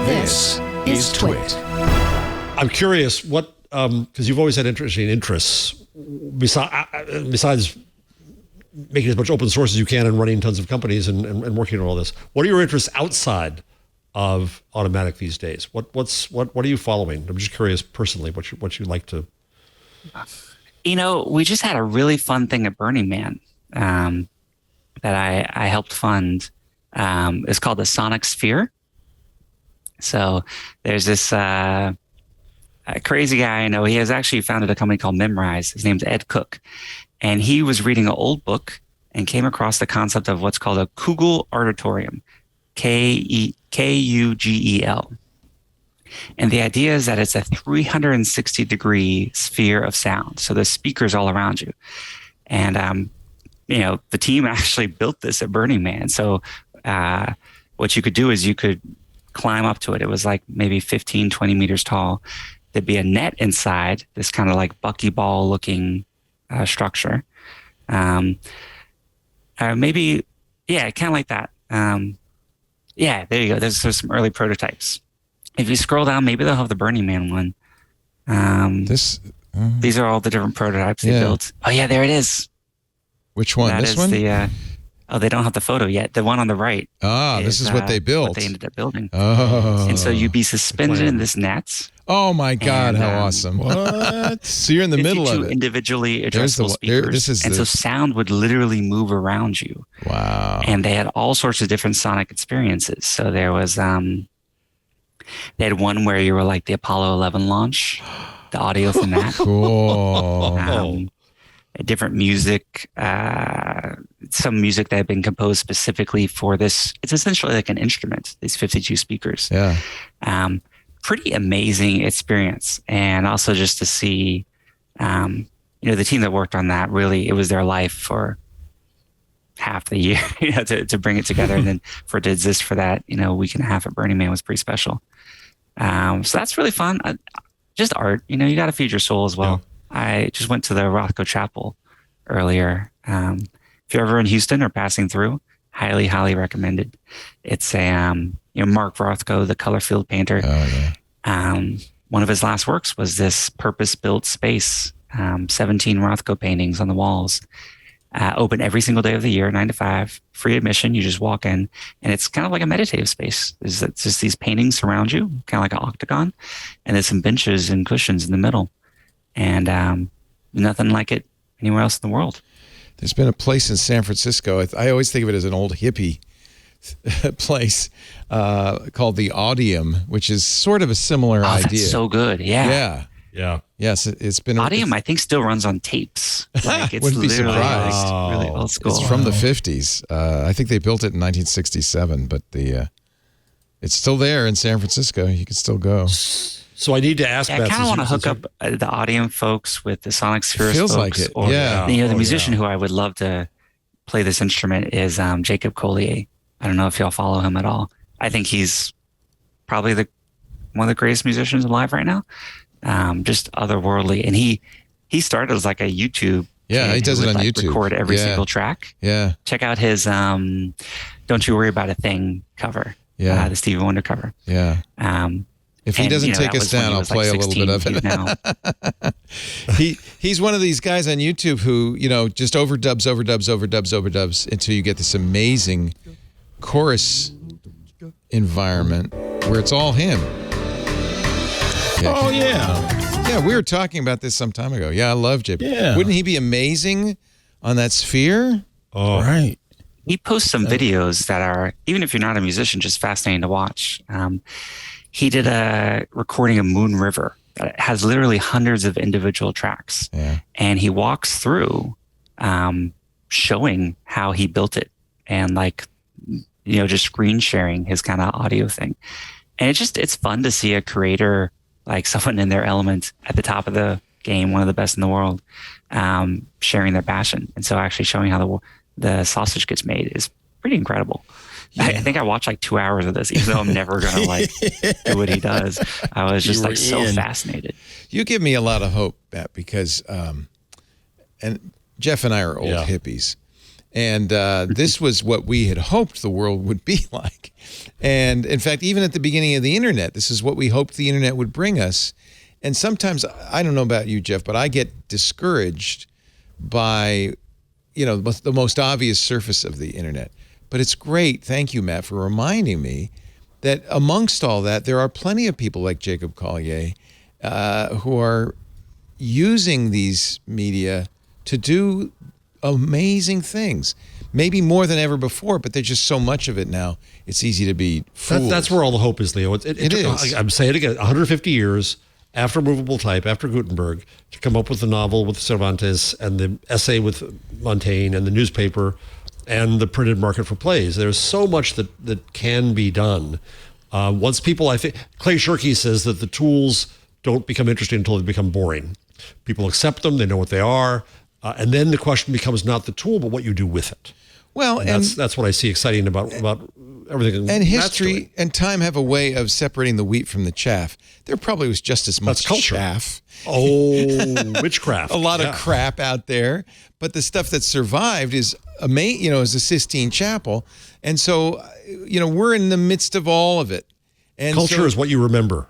This is TWiT. I'm curious what, because you've always had interesting interests besides making as much open source as you can and running tons of companies and working on all this. What are your interests outside of Automattic these days? What are you following? I'm just curious personally what you like to. We just had a really fun thing at Burning Man that I helped fund. It's called the Sonic Sphere. So there's this crazy guy I know. He has actually founded a company called Memrise. His name's Ed Cook. And he was reading an old book and came across the concept of what's called a Kugelauditorium, Kugel. And the idea is that it's a 360-degree sphere of sound. So there's speakers all around you. And, the team actually built this at Burning Man. So what you could do is you could climb up to it. It was like maybe 15, 20 meters tall. There'd be a net inside, this kind of like buckyball looking structure. Maybe, kind of like that. There you go. There's some early prototypes. If you scroll down, maybe they'll have the Burning Man one. These are all the different prototypes they built. Oh yeah, there it is. Which one? This one? They don't have the photo yet. The one on the right. This is what they built. What they ended up building. Oh. And so you'd be suspended in this net. Oh my God, how awesome. What? So you're in the middle of it. Individually adjustable speakers. So sound would literally move around you. Wow. And they had all sorts of different sonic experiences. So there was, they had one where you were like the Apollo 11 launch, the audio from that. Cool. Different music, some music that had been composed specifically for this. It's essentially like an instrument, these 52 speakers. Yeah. Pretty amazing experience. And also just to see, the team that worked on that, really, it was their life for half the year, to bring it together. And then for it to exist for that, week and a half at Burning Man was pretty special. So that's really fun. Just art, you got to feed your soul as well. Yeah. I just went to the Rothko Chapel earlier. If you're ever in Houston or passing through, highly, highly recommended. It's a, Mark Rothko, the color field painter. Oh, yeah. One of his last works was this purpose-built space, 17 Rothko paintings on the walls, open every single day of the year, 9 to 5, free admission. You just walk in, and it's kind of like a meditative space. It's just these paintings surround you, kind of like an octagon, and there's some benches and cushions in the middle. And nothing like it anywhere else in the world. There's been a place in San Francisco. I always think of it as an old hippie place called the Audium, which is sort of a similar idea. That's so good. Yeah. Yes, it's been. Audium, I think, still runs on tapes. Like, it's wouldn't be surprised. Really old school. It's from the 50s. I think they built it in 1967, but it's still there in San Francisco. You can still go. So I need to ask. I kind of want to hook up the Audium folks with the Sonic Sphere folks. Feels like it. Or, yeah. The musician who I would love to play this instrument is Jacob Collier. I don't know if y'all follow him at all. I think he's probably one of the greatest musicians alive right now. Just otherworldly, and he started as like a YouTube. Yeah, he does it on YouTube. Record every single track. Yeah. Check out his "Don't You Worry About a Thing" cover. Yeah. The Stevie Wonder cover. Yeah. If he doesn't take us down, I'll play a little bit of it. He's one of these guys on YouTube who, just overdubs until you get this amazing chorus environment where it's all him. Oh, yeah. Yeah, we were talking about this some time ago. Yeah, I love JP. Yeah. Wouldn't he be amazing on that sphere? Oh, right. He posts some videos that are, even if you're not a musician, just fascinating to watch. He did a recording of Moon River that has literally hundreds of individual tracks. Yeah. And he walks through showing how he built it and just screen sharing his kind of audio thing. And it's fun to see a creator, like someone in their element at the top of the game, one of the best in the world, sharing their passion. And so actually showing how the sausage gets made is pretty incredible. Yeah. I think I watched 2 hours of this, even though I'm never going to do what he does. I was just so fascinated. You give me a lot of hope, Matt, because and Jeff and I are old hippies. And this was what we had hoped the world would be like. And in fact, even at the beginning of the internet, this is what we hoped the internet would bring us. And sometimes, I don't know about you, Jeff, but I get discouraged by, the most obvious surface of the internet. But it's great, thank you, Matt, for reminding me that amongst all that, there are plenty of people like Jacob Collier who are using these media to do amazing things. Maybe more than ever before, but there's just so much of it now. It's easy to be fooled. That's where all the hope is, Leo. It is. I'm saying it again, 150 years after movable type, after Gutenberg, to come up with the novel with Cervantes and the essay with Montaigne and the newspaper and the printed market for plays. There's so much that can be done. Once people, I think, Clay Shirky says that the tools don't become interesting until they become boring. People accept them, they know what they are, and then the question becomes not the tool, but what you do with it. Well, and that's what I see exciting about everything. And history and time have a way of separating the wheat from the chaff. There probably was just as much chaff. Oh, witchcraft. A lot of crap out there, but the stuff that survived is amazing. Is the Sistine Chapel, and so we're in the midst of all of it. And culture is what you remember.